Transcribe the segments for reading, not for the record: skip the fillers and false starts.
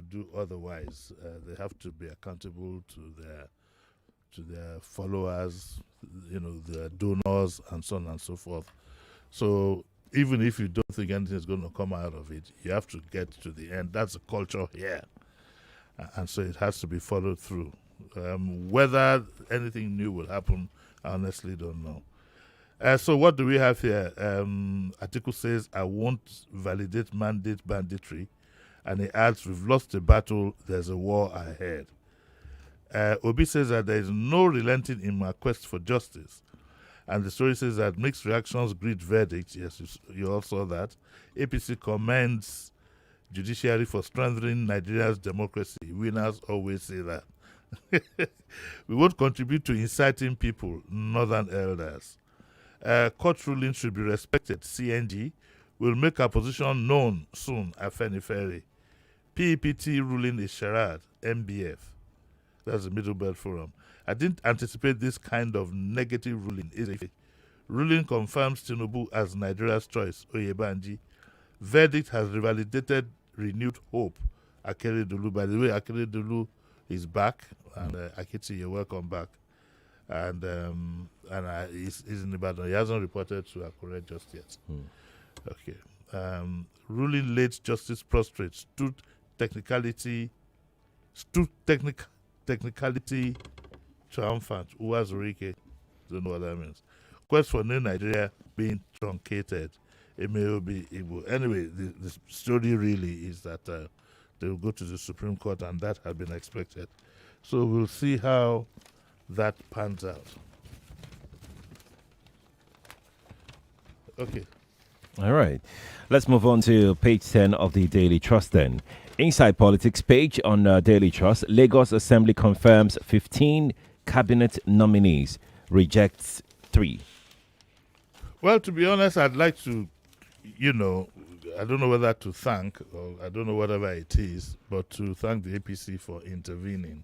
do otherwise. They have to be accountable to their followers, their donors, and so on and so forth. So even if you don't think anything is going to come out of it, you have to get to the end. That's the culture here, and so it has to be followed through. Whether anything new will happen, I honestly don't know. So what do we have here? Article says, I won't validate mandate banditry. And he adds, we've lost the battle, there's a war ahead. Obi says that there is no relenting in my quest for justice. And the story says that mixed reactions greet verdict. Yes, you all saw that. APC commends judiciary for strengthening Nigeria's democracy. Winners always say that. We won't contribute to inciting people, northern elders. Court ruling should be respected. CNG will make our position known soon. Afenifere. PEPT ruling is charade. MBF. That's the Middle Belt Forum. I didn't anticipate this kind of negative ruling. Ruling confirms Tinubu as Nigeria's choice. Oyebanji. Verdict has revalidated renewed hope. Akeredolu. By the way, Akeredolu is back. And Akiti, you're welcome back. And he's in Ibadan. He hasn't reported to Akure just yet. Okay. Ruling late justice prostrate. Technicality triumphant. Uwazurike. Don't know what that means. Quest for new Nigeria being truncated. It may be Igbo. Anyway, the story really is that they will go to the Supreme Court, and that had been expected. So we'll see how that pans out. Okay. All right. Let's move on to page 10 of the Daily Trust then. Inside Politics page on Daily Trust, Lagos Assembly confirms 15 cabinet nominees, rejects 3. Well, to be honest, I'd like to, I don't know whether to thank, or I don't know whatever it is, but to thank the APC for intervening,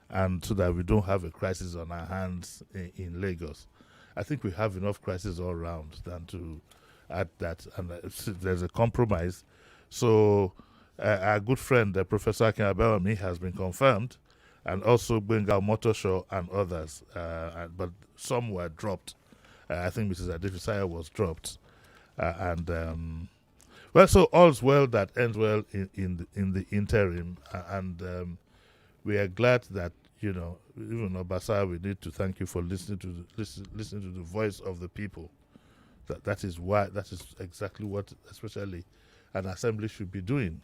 and so that we don't have a crisis on our hands in Lagos. I think we have enough crisis all around than to add that, and there's a compromise. So our good friend, Professor Akin Abawami, has been confirmed, and also Benga Motosho and others, but some were dropped. I think Mrs. Adefisaya was dropped. Well, so all's well that ends well in the interim, and we are glad that, even Obasa, we need to thank you for listening to the voice of the people. That is exactly what, especially, an assembly should be doing,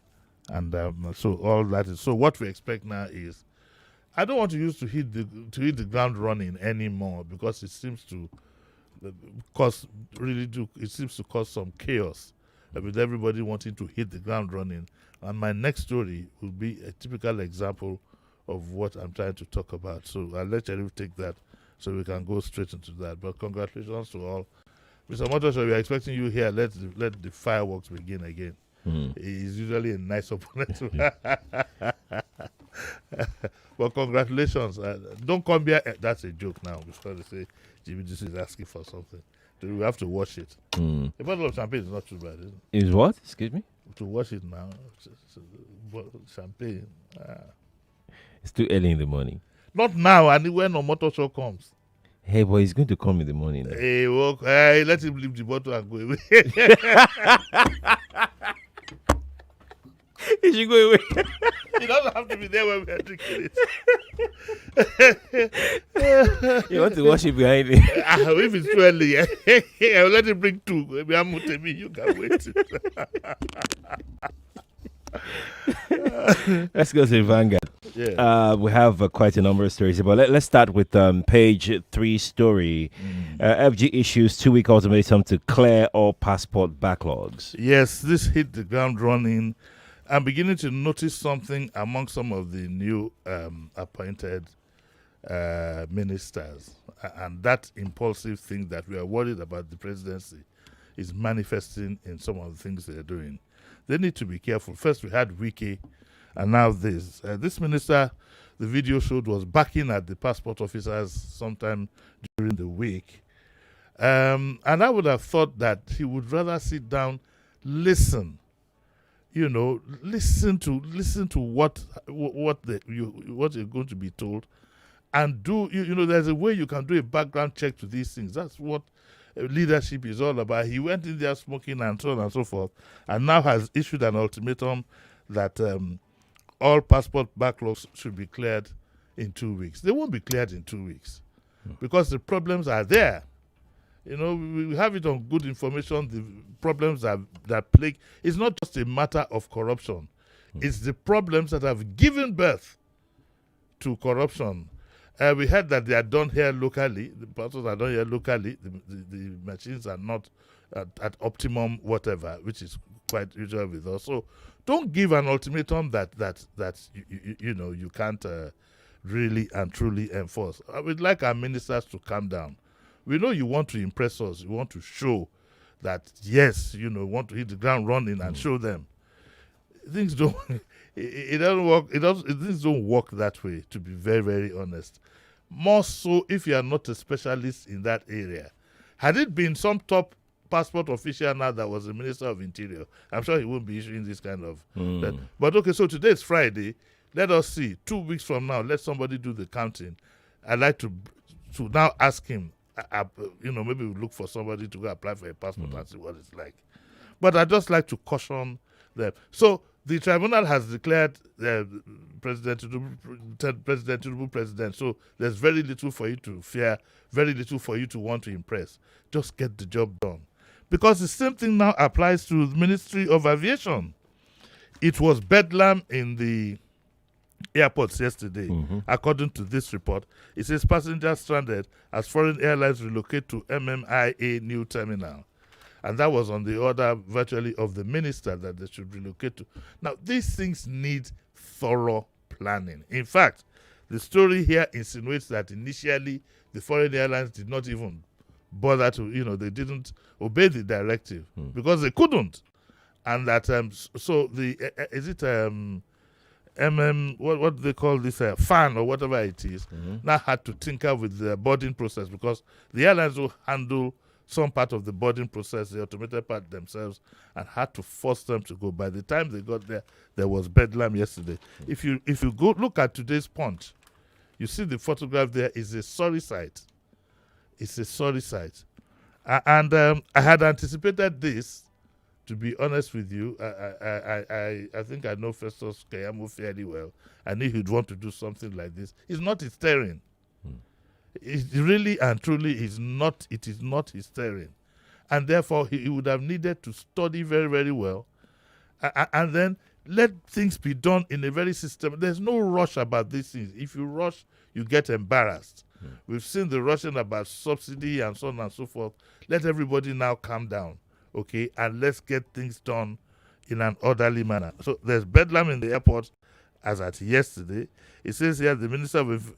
and so all that is. So what we expect now is, I don't want to hit the ground running anymore, because it seems to cause some chaos with everybody wanting to hit the ground running. And my next story will be a typical example of what I'm trying to talk about. So I'll let Sheriff take that so we can go straight into that. But congratulations to all. Mr. Motosho, we are expecting you here. Let the fireworks begin again. He's usually a nice opponent. Well, congratulations. Don't come here. That's a joke now, because they say Jimi Disu is asking for something. We have to wash it. A bottle of champagne is not too bad, is it? Is what? Excuse me? To wash it now. Champagne. It's too early in the morning. Not now, and when no motor show comes. Hey, boy, he's going to come in the morning. Hey, let him leave the bottle and go away. He should go away. He doesn't have to be there when we are drinking it. You want to wash it behind me? If it's too early, I'll let him bring 2. Maybe I'm going to you can wait. Let's go to the Vanguard. Yeah. We have quite a number of stories, but let's start with page 3 story. FG issues 2-week ultimatum to clear all passport backlogs. Yes, this hit the ground running. I'm beginning to notice something among some of the new appointed ministers, and that impulsive thing that we are worried about the presidency is manifesting in some of the things they're doing. They need to be careful. First, we had Wiki, and now this. This minister, the video showed, was backing at the passport officers sometime during the week. And I would have thought that he would rather sit down, listen, listen to what you're going to be told, and do there's a way you can do a background check to these things. That's what leadership is all about. He went in there smoking and so on and so forth, and now has issued an ultimatum that all passport backlogs should be cleared in 2 weeks. They won't be cleared in 2 weeks because the problems are there. We have it on good information. The problems that plague. It's not just a matter of corruption. It's the problems that have given birth to corruption. We heard that they are done here locally. The parcels are done here locally. The machines are not at optimum whatever, which is quite usual with us. So don't give an ultimatum that you can't really and truly enforce. I would like our ministers to calm down. We know you want to impress us. You want to show that, yes, want to hit the ground running and show them. Things don't, it doesn't work. Things don't work that way, to be very, very honest. More so if you are not a specialist in that area. Had it been some top passport official now that was the Minister of Interior, I'm sure he won't be issuing this kind of. But okay, so today is Friday. Let us see. 2 weeks from now, let somebody do the counting. I'd like to now ask him. Maybe we look for somebody to go apply for a passport and see what it's like. But I'd just like to caution them. So the tribunal has declared President Tinubu president. So there's very little for you to fear, very little for you to want to impress. Just get the job done. Because the same thing now applies to the Ministry of Aviation. It was bedlam in the airports yesterday. According to this report, it says passengers stranded as foreign airlines relocate to MMIA new terminal. And that was on the order virtually of the minister that they should relocate to. Now, these things need thorough planning. In fact, the story here insinuates that initially the foreign airlines did not even bother to, they didn't obey the directive because they couldn't. And that, what do they call this, fan or whatever it is, now had to tinker with the boarding process because the airlines will handle some part of the boarding process, the automated part themselves, and had to force them to go. By the time they got there was bedlam yesterday. If you go look at today's Punch, you see the photograph there is a sorry sight. It's a sorry sight. And I had anticipated this. To be honest with you, I think I know Festus Keyamo fairly well. I knew he'd want to do something like this. It's not his terrain. It really and truly is not. It is not his terrain, and therefore he would have needed to study very, very well, and then let things be done in a very system. There's no rush about these things. If you rush, you get embarrassed. We've seen the rushing about subsidy and so on and so forth. Let everybody now calm down. Okay, and let's get things done in an orderly manner. So there's bedlam in the airport as at yesterday. It says here the Minister of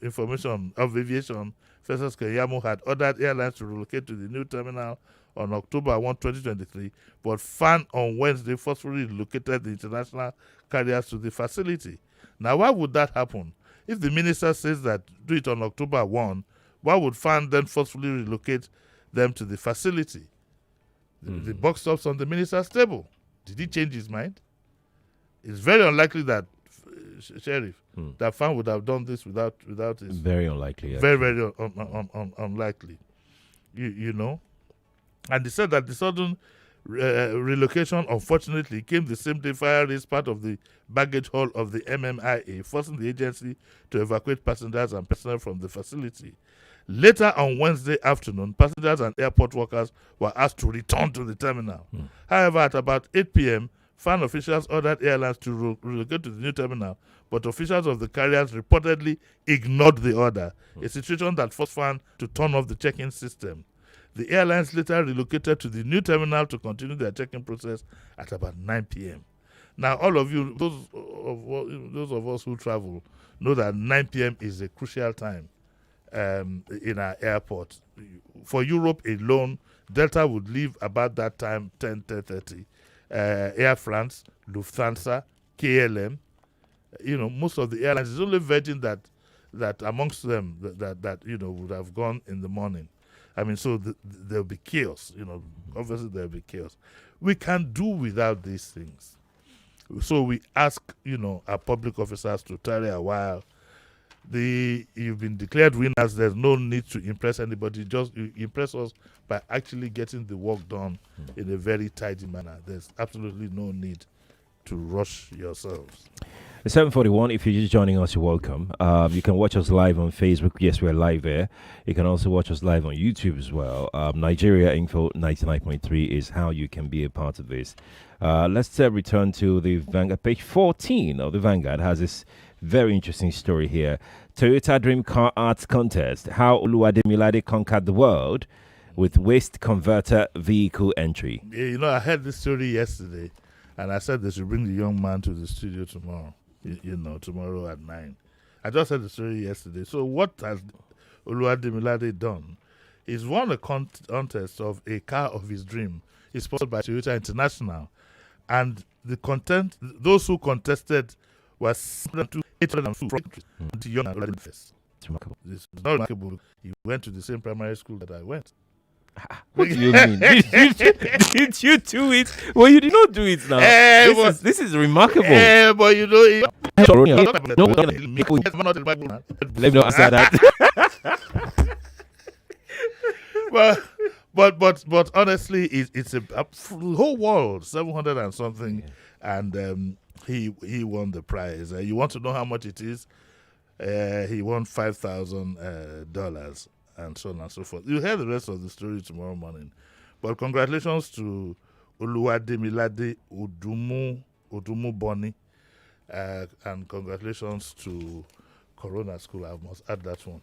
Aviation, Festus Keyamo, had ordered airlines to relocate to the new terminal on October 1, 2023, but FAN on Wednesday forcefully relocated the international carriers to the facility. Now, why would that happen? If the minister says that do it on October 1, why would FAN then forcefully relocate them to the facility? The buck stops on the minister's table. Did he change his mind? It's very unlikely that Sheriff that FAN would have done this without his. Very unlikely. Actually. Very unlikely. You know, and they said that the sudden relocation, unfortunately, came the same day fire raised part of the baggage hall of the MMIA, forcing the agency to evacuate passengers and personnel from the facility. Later on Wednesday afternoon, passengers and airport workers were asked to return to the terminal. However, at about 8 p.m., FAN officials ordered airlines to relocate to the new terminal, but officials of the carriers reportedly ignored the order, a situation that forced FAN to turn off the check-in system. The airlines later relocated to the new terminal to continue their check-in process at about 9 p.m. Now, all of you, those of us who travel, know that 9 p.m. is a crucial time in our airport. For Europe alone, Delta would leave about that time, 10:30. Air France, Lufthansa, KLM, most of the airlines. It's only Virgin that amongst them that would have gone in the morning. I mean, so there'll be chaos. Obviously there'll be chaos. We can do without these things. So we ask, our public officers to tarry a while. You've been declared winners. There's no need to impress anybody. Just you impress us by actually getting the work done in a very tidy manner. There's absolutely no need to rush yourselves. 7:41. If you're just joining us, you're welcome. You can watch us live on Facebook. Yes, we're live there. You can also watch us live on YouTube as well. Nigeria Info 99.3 is how you can be a part of this. Let's return to the Vanguard. Page 14 of the Vanguard has this very interesting story here. Toyota Dream Car Arts Contest. How Oluwademilade conquered the world with waste converter vehicle entry. Yeah, I heard this story yesterday, and I said they should bring the young man to the studio tomorrow. Tomorrow at 9. I just heard the story yesterday. So what has Oluwademilade done? He's won a contest of a car of his dream. It's sponsored by Toyota International. And those who contested were 802 from young and Oluwademilade first. It's remarkable. It's not remarkable. He went to the same primary school that I went. What do you mean? Did you do it? Well, you did not do it now. This is remarkable. But Let me not answer that. but honestly, it's a whole world, 700 and something, and he won the prize. You want to know how much it is? He won $5,000. And so on and so forth. You'll hear the rest of the story tomorrow morning. But congratulations to Oluwademilade Odumu Boni, and congratulations to Corona School. I must add that one.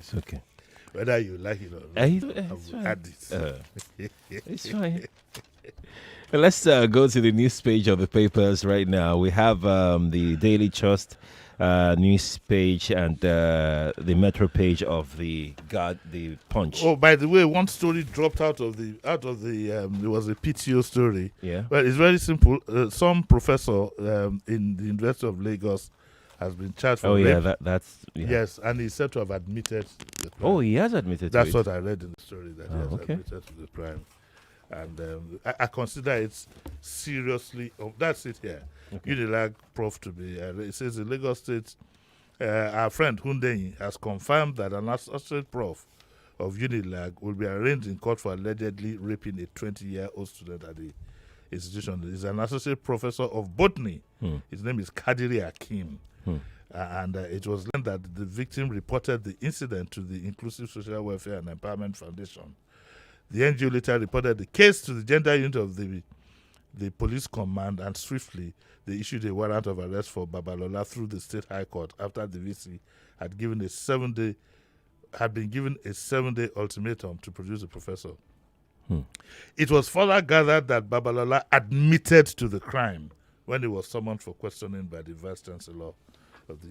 It's okay. Whether you like it or not, I will add it. It's fine. Well, let's go to the news page of the papers right now. We have the Daily Trust news page and the Metro page of the Punch. Oh, by the way, one story dropped out of the there was a PTO story. Yeah. Well, it's very simple. Some professor in the University of Lagos has been charged for rape. That's yes, and he's said to have admitted the crime. Oh, he has admitted That's to it. what I read in the story, that he has admitted to the crime. And I consider it seriously. That's it here. Okay. Unilag Prof to be. It says the Lagos State, our friend Hundeyi has confirmed that an associate prof of Unilag will be arraigned in court for allegedly raping a 20-year-old student at the institution. He's an associate professor of botany. His name is Quadry Hakim. And it was learned that the victim reported the incident to the Inclusive Social Welfare and Empowerment Foundation. The NGO later reported the case to the gender unit of the police command, and swiftly they issued a warrant of arrest for Babalola through the State High Court after the VC had been given a 7-day ultimatum to produce a professor. It was further gathered that Babalola admitted to the crime when he was summoned for questioning by the Vice Chancellor.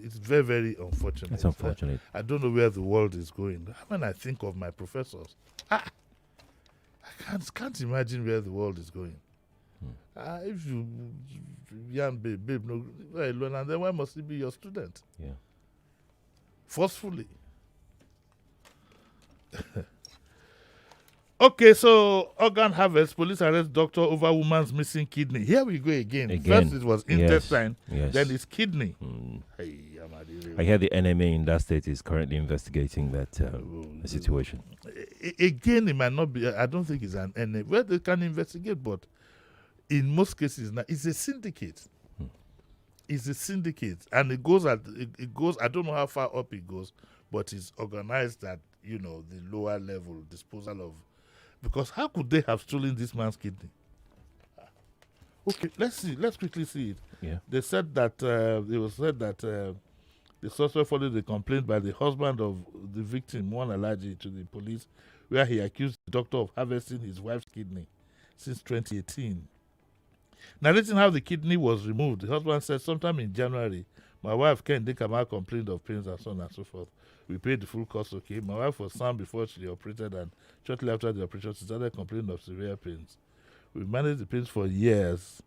It's very, very unfortunate. It's unfortunate. I don't know where the world is going. When I think of my professors, I can't imagine where the world is going. If you young babe, no, alone, and then why must he be your student? Yeah. Forcefully. Okay, so organ harvest, police arrest doctor over woman's missing kidney. Here we go again. First it was intestine, then it's kidney. Hey, I hear the NMA in that state is currently investigating that situation. Again, it might not be. I don't think it's an NMA. Well, they can investigate, but in most cases now, it's a syndicate. It's a syndicate, and it goes. I don't know how far up it goes, but it's organized at the lower level disposal of. Because how could they have stolen this man's kidney? Okay, let's see. Let's quickly see it. Yeah. They said that the suspect followed the complaint by the husband of the victim, one Alaji, to the police, where he accused the doctor of harvesting his wife's kidney since 2018. Narrating how the kidney was removed, the husband said, sometime in January, my wife Ken Dekama complained of pains and so on and so forth. We paid the full cost, okay. My wife was sound before she operated, and shortly after the operation, she started complaining of severe pains. We managed the pains for years.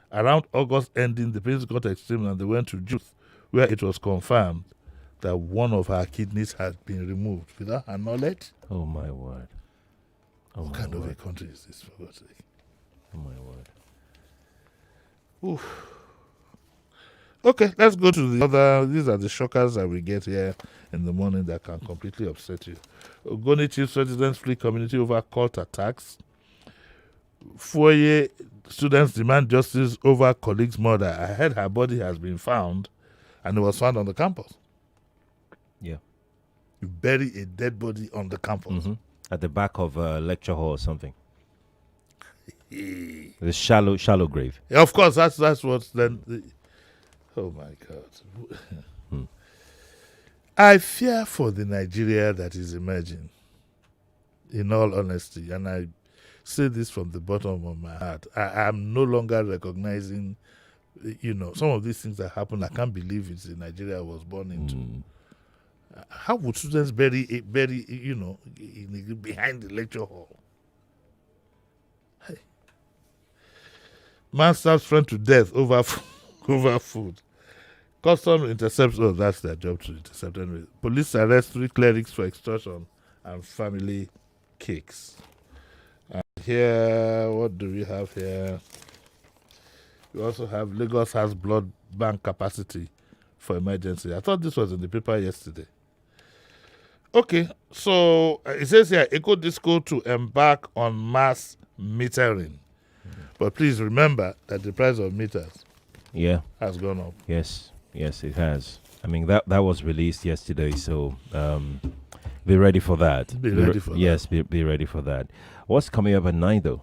Around August ending, the pains got extreme, and they went to Juice, where it was confirmed that one of her kidneys had been removed without her knowledge. Oh, my word. What kind of a country is this, for God's sake? Oh, my word. Oof. Okay, let's go to the other. These are the shockers that we get here in the morning that can completely upset you. Ogoni Chiefs residents flee community over cult attacks. Foyer students demand justice over colleague's murder. I heard her body has been found, and it was found on the campus. Yeah. You bury a dead body on the campus. At the back of a lecture hall or something. The shallow grave. Yeah, of course, that's what's then. Oh my God. I fear for the Nigeria that is emerging, in all honesty, and I say this from the bottom of my heart. I am no longer recognizing, some of these things that happen. I can't believe it's the Nigeria I was born into. How would students bury behind the lecture hall? Hey. Man stabs friend to death over food. Custom intercepts. Oh, that's their job to intercept. Anyway, police arrest 3 clerics for extortion and family cakes. And here, what do we have here? We also have Lagos has blood bank capacity for emergency. I thought this was in the paper yesterday. Okay, so it says here, Eco Disco to embark on mass metering. But please remember that the price of meters has gone up. Yes, it has. I mean, that was released yesterday, so be ready for that. Be ready for that. Yes, be ready for that. What's coming up at 9, though?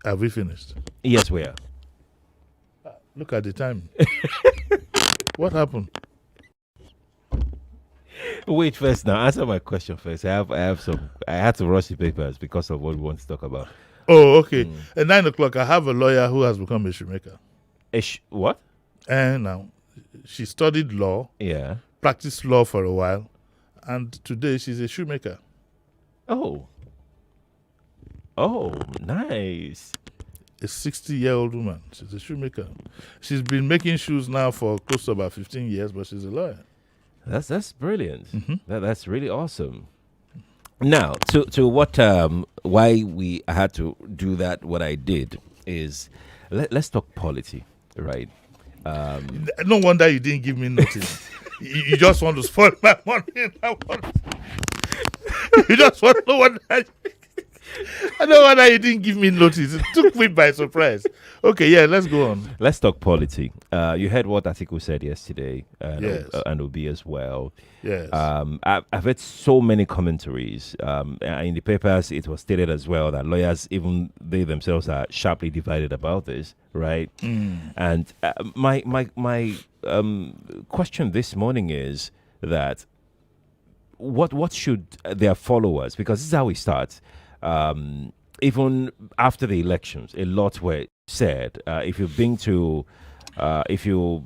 Have we finished? Yes, we are. Look at the time. What happened? Wait first now. Answer my question first. I had to rush the papers because of what we want to talk about. Oh, okay. At 9 o'clock, I have a lawyer who has become a shoemaker. What? And now, she studied law. Yeah. Practiced law for a while. And today, she's a shoemaker. Oh, nice. A 60-year-old woman. She's a shoemaker. She's been making shoes now for close to about 15 years, but she's a lawyer. That's brilliant. That's really awesome. Now, to what why I had to do that, what I did is let's talk polity, right? No wonder you didn't give me notice. You just want to spoil my money. You just want to know what I know why you didn't give me notice. It took me by surprise. Okay, yeah, let's go on. Let's talk polity. You heard what Atiku said yesterday, Yes. and Obi as well. Yes. I've heard so many commentaries. In the papers, it was stated as well that lawyers, even they themselves, are sharply divided about this, right? And my question this morning is that what should their followers, because this is how we start. Even after the elections, a lot were said. If you've been to, if you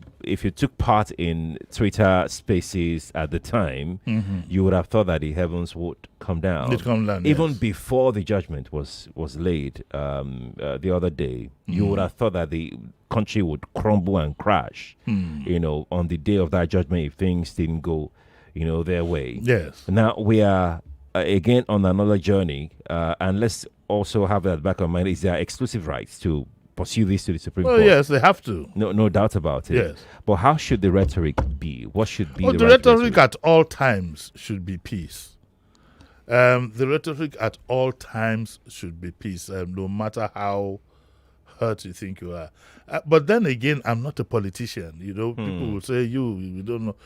took part in Twitter Spaces at the time, you would have thought that the heavens would come down. It'd come down, even yes. before the judgment was laid the other day. You would have thought that the country would crumble and crash. On the day of that judgment, if things didn't go, their way. Yes. Now we are again on another journey, and let's also have that back of mind, is their exclusive rights to pursue this to the Supreme Court. Yes, they have to. No doubt about it. Yes. But how should the rhetoric be? What should be the rhetoric at all times should be peace. The rhetoric at all times should be peace, no matter how hurt you think you are. But then again, I'm not a politician. People will say, we don't know.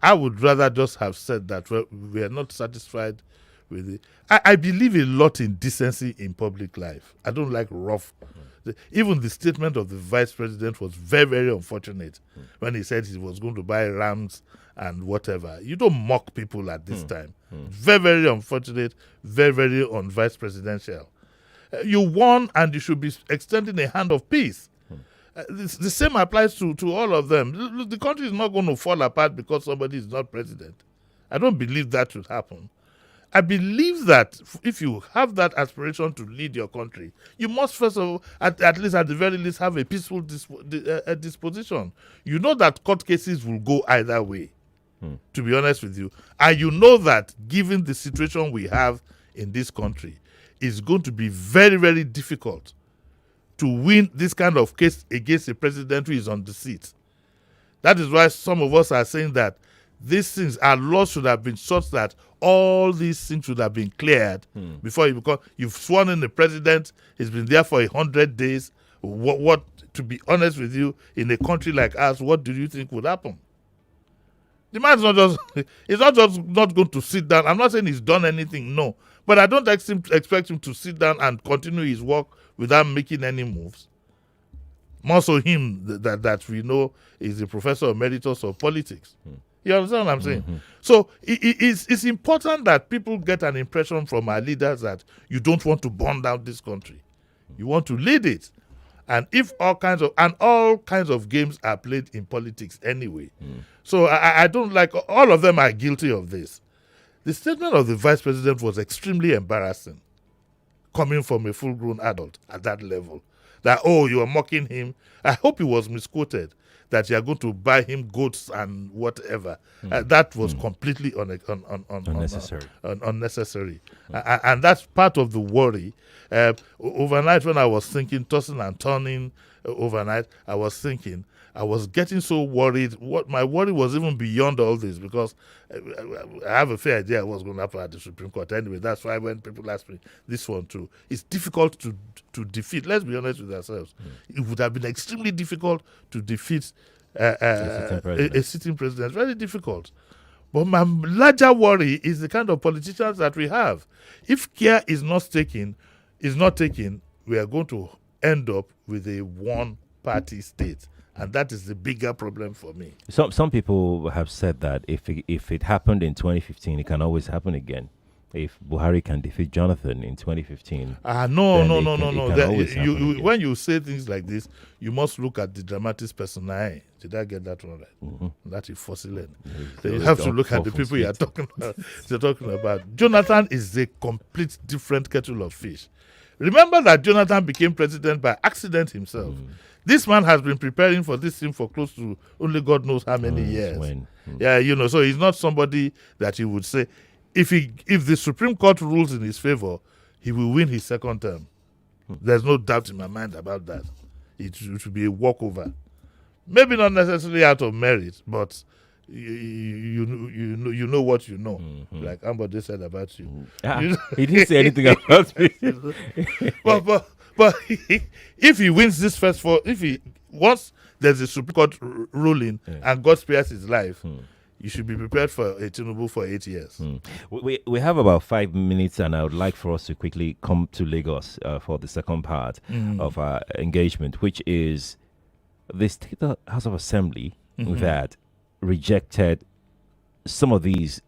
I would rather just have said that we are not satisfied with it. I believe a lot in decency in public life. I don't like rough. Even the statement of the vice president was very, very unfortunate when he said he was going to buy rams and whatever. You don't mock people at this time. Very, very unfortunate, very, very un-vice presidential. You won, and you should be extending a hand of peace. The same applies to all of them. The country is not going to fall apart because somebody is not president. I don't believe that should happen. I believe that if you have that aspiration to lead your country, you must first of all, at least at the very least, have a peaceful disposition. You know that court cases will go either way, to be honest with you. And you know that given the situation we have in this country, it's going to be very, very difficult to win this kind of case against a president who is on the seat. That is why some of us are saying that these things, our laws should have been such that all these things should have been cleared before you become. You've sworn in the president. He's been there for 100 days. What? To be honest with you, in a country like ours, what do you think would happen? The man's not just. He's not just not going to sit down. I'm not saying he's done anything. No, but I don't expect him to sit down and continue his work without making any moves. More so him that we know is a professor emeritus of politics. You understand what I'm saying? So it's important that people get an impression from our leaders that you don't want to burn down this country. You want to lead it. And if all kinds of games are played in politics anyway. So I don't like, all of them are guilty of this. The statement of the vice president was extremely embarrassing, coming from a full-grown adult at that level. That, oh, you are mocking him. I hope he was misquoted, that you are going to buy him goats and whatever. That was completely unnecessary. Unnecessary. And that's part of the worry. Overnight, when I was thinking, tossing and turning overnight, I was getting so worried. What my worry was even beyond all this, because I have a fair idea what's going to happen at the Supreme Court anyway. That's why when people ask me this one too, it's difficult to defeat. Let's be honest with ourselves. It would have been extremely difficult to defeat a sitting president. Very difficult. But my larger worry is the kind of politicians that we have. If care is not taken, we are going to end up with a one-party state. And that is the bigger problem for me. Some people have said that if it happened in 2015, it can always happen again. If Buhari can defeat Jonathan in 2015. No. When you say things like this, you must look at the dramatis personae. Did I get that one right? That is fossil. You have to look at the people you're talking about. Jonathan is a complete different kettle of fish. Remember that Jonathan became president by accident himself. This man has been preparing for this thing for close to only God knows how many years. Yeah, so he's not somebody that you would say, if the Supreme Court rules in his favor, he will win his second term. There's no doubt in my mind about that. It should be a walkover. Maybe not necessarily out of merit, but you know what you know. Like Ambode said about you. He didn't say anything about me. But if he wins this first four, once there's a Supreme Court ruling and God spares his life, you should be prepared for a Tinubu for 8 years. We have about 5 minutes, and I would like for us to quickly come to Lagos for the second part of our engagement, which is the State House of Assembly that rejected some of these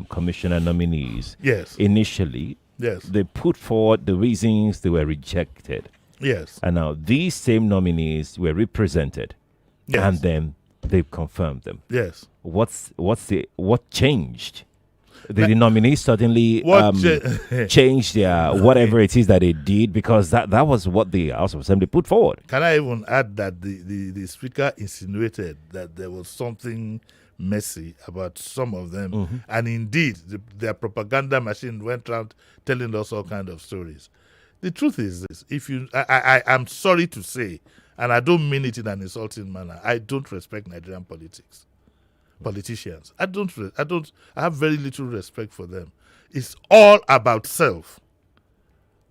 commissioner nominees. Yes. Initially. Yes. They put forward the reasons they were rejected. Yes. And now these same nominees were represented. Yes. And then they've confirmed them. Yes. What changed? Did the nominees suddenly change their whatever it is that they did? Because that was what the House of Assembly put forward. Can I even add that the speaker insinuated that there was something messy about some of them, and indeed their propaganda machine went around telling us all kinds of stories. The truth is this: I'm sorry to say, and I don't mean it in an insulting manner, I don't respect Nigerian politicians. I have very little respect for them. It's all about self.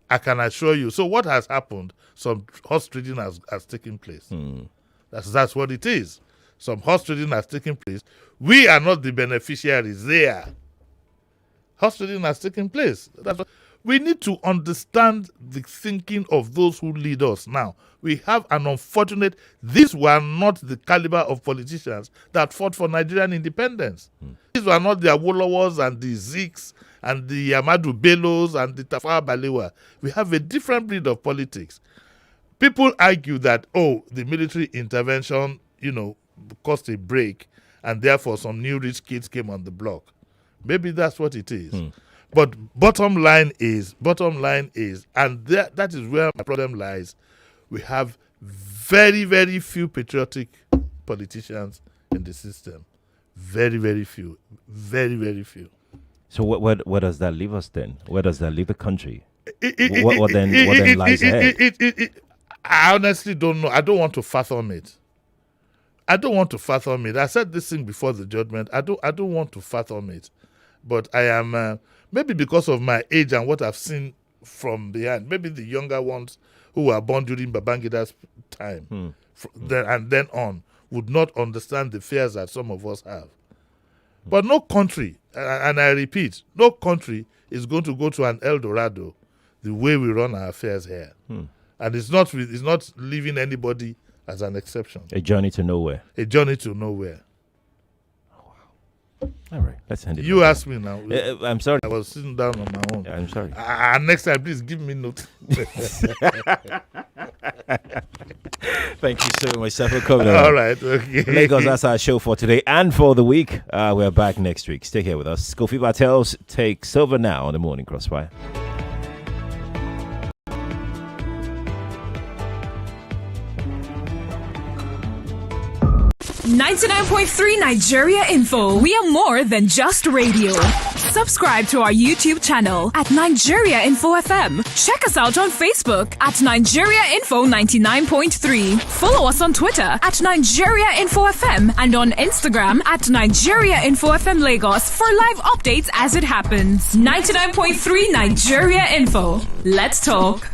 I can assure you. So what has happened? Some horse trading has taken place. That's what it is. Some horse trading has taken place. We are not the beneficiaries. They are. Horse trading has taken place. We need to understand the thinking of those who lead us now. We have an unfortunate... These were not the caliber of politicians that fought for Nigerian independence. These were not the Awolowos and the Ziks and the Amadu Bellos and the Tafawa Balewa. We have a different breed of politics. People argue that, the military intervention, caused a break, and therefore some new rich kids came on the block. Maybe that's what it is. But bottom line is, and that is where my problem lies, we have very, very few patriotic politicians in the system. Very, very few. Very, very few. So where does that leave us then? Where does that leave the country? What then lies ahead? I honestly don't know. I don't want to fathom it. I said this thing before the judgment. I don't want to fathom it. But I am, maybe because of my age and what I've seen from behind, maybe the younger ones who were born during Babangida's time and then on would not understand the fears that some of us have. But no country, and I repeat, no country is going to go to an El Dorado the way we run our affairs here. And it's not leaving anybody as an exception. A journey to nowhere. A journey to nowhere. All right, let's end it. You asked me now. I'm sorry. I was sitting down on my own. I'm sorry. Next time, please give me notes. Thank you so much, sir, for coming on. All right, okay. Lagos, that's our show for today and for the week. We're back next week. Stay here with us. Kofi Bartels takes over now on the Morning Crossfire. 99.3 Nigeria Info. We are more than just radio. Subscribe to our YouTube channel at Nigeria Info FM. Check us out on Facebook at Nigeria Info 99.3. Follow us on Twitter at Nigeria Info FM and on Instagram at Nigeria Info FM Lagos for live updates as it happens. 99.3 Nigeria Info. Let's talk.